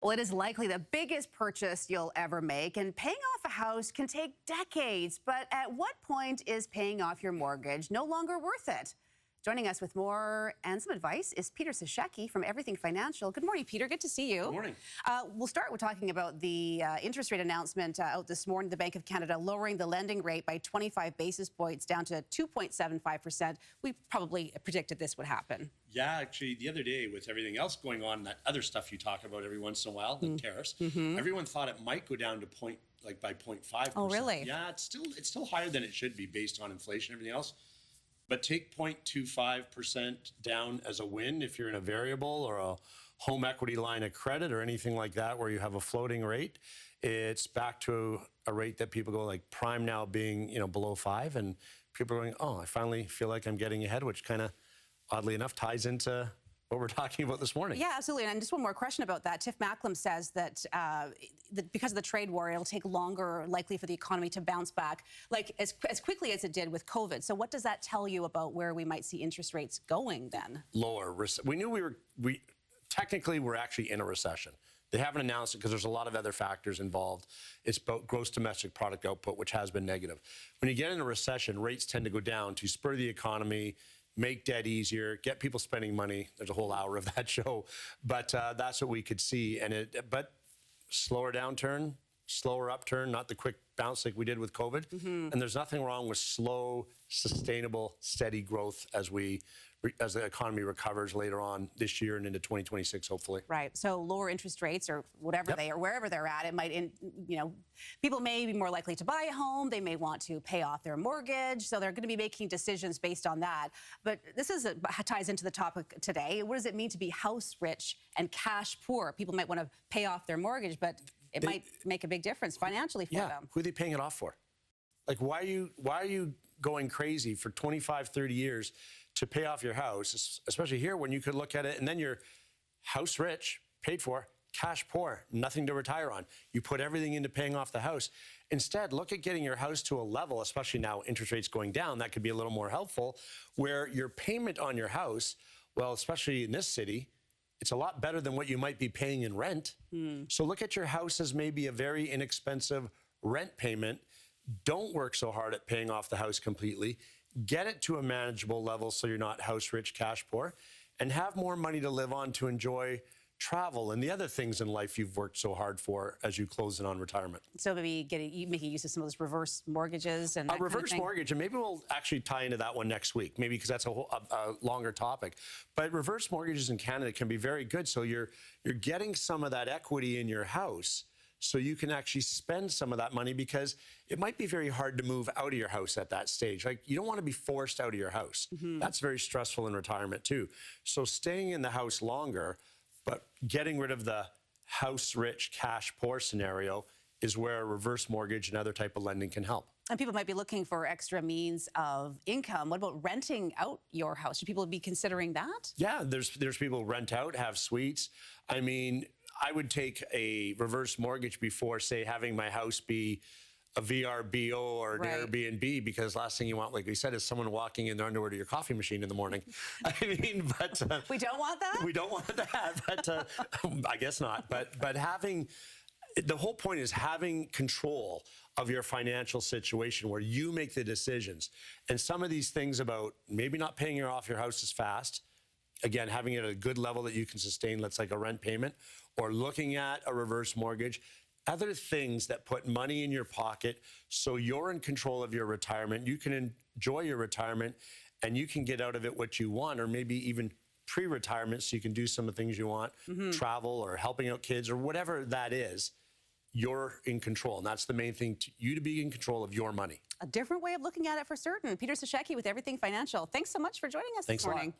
Well, it is likely the biggest purchase you'll ever make, and paying off a house can take decades. But at what point is paying off your mortgage no longer worth it? Joining us with more and some advice is Peter Sashecki from Everything Financial. Good morning, Peter. Good to see you. Good morning. We'll start with talking about the interest rate announcement out this morning. The Bank of Canada lowering the lending rate by 25 basis points down to 2.75%. We probably predicted this would happen. Yeah, actually, the other day with everything else going on, that other stuff you talk about every once in a while, the tariffs, everyone thought it might go down to by 0.5%. Oh, really? Yeah, it's still higher than it should be based on inflation and everything else. But take 0.25% down as a win if you're in a variable or a home equity line of credit or anything like that where you have a floating rate. It's back to a rate that people go like prime now being, below 5, and people are going, oh, I finally feel like I'm getting ahead, which kind of oddly enough ties into what we're talking about this morning. Yeah, absolutely. And just one more question about that. Tiff Macklem says that because of the trade war, it'll take longer likely for the economy to bounce back, like as quickly as it did with COVID. So what does that tell you about where we might see interest rates going then? Lower. We knew we technically we're actually in a recession. They haven't announced it because there's a lot of other factors involved. It's about gross domestic product output, which has been negative. When you get in a recession, rates tend to go down to spur the economy, make debt easier, get people spending money. There's a whole hour of that show, but that's what we could see. But slower downturn, slower upturn, not the quick bounce like we did with COVID. And there's nothing wrong with slow, sustainable, steady growth as the economy recovers later on this year and into 2026, hopefully. Right. So lower interest rates or whatever they are, wherever they're at, it might, people may be more likely to buy a home. They may want to pay off their mortgage. So they're going to be making decisions based on that. But this ties into the topic today. What does it mean to be house rich and cash poor? People might want to pay off their mortgage, but it might make a big difference financially for them. Who are they paying it off for? Like, why are you going crazy for 25, 30 years to pay off your house, especially here when you could look at it and then you're house rich, paid for, cash poor, nothing to retire on. You put everything into paying off the house. Instead, look at getting your house to a level, especially now interest rates going down, that could be a little more helpful, where your payment on your house, well, especially in this city, it's a lot better than what you might be paying in rent. So look at your house as maybe a very inexpensive rent payment. Don't work so hard at paying off the house completely. Get it to a manageable level so you're not house rich, cash poor, and have more money to live on to enjoy travel and the other things in life you've worked so hard for as you close in on retirement. So maybe making use of some of those reverse mortgages and that reverse kind of thing. Mortgage, and maybe we'll actually tie into that one next week, maybe because that's a longer topic. But reverse mortgages in Canada can be very good. So you're getting some of that equity in your house, so you can actually spend some of that money, because it might be very hard to move out of your house at that stage. Like, you don't want to be forced out of your house. That's very stressful in retirement too. So staying in the house longer, but getting rid of the house rich, cash poor scenario is where a reverse mortgage and other type of lending can help. And people might be looking for extra means of income. What about renting out your house? Should people be considering that? Yeah, there's people who rent out, have suites. I mean, I would take a reverse mortgage before, say, having my house be a VRBO or an Airbnb, because last thing you want, like we said, is someone walking in their underwear to your coffee machine in the morning. I mean, but we don't want that. We don't want that. But I guess not. But having the whole point is having control of your financial situation where you make the decisions. And some of these things about maybe not paying off your house as fast, again, having it at a good level that you can sustain, let's like a rent payment, or looking at a reverse mortgage, other things that put money in your pocket so you're in control of your retirement. You can enjoy your retirement and you can get out of it what you want, or maybe even pre-retirement so you can do some of the things you want, travel or helping out kids or whatever that is. You're in control, and that's the main thing, you to be in control of your money. A different way of looking at it for certain. Peter Sashecki with Everything Financial. Thanks so much for joining us this morning.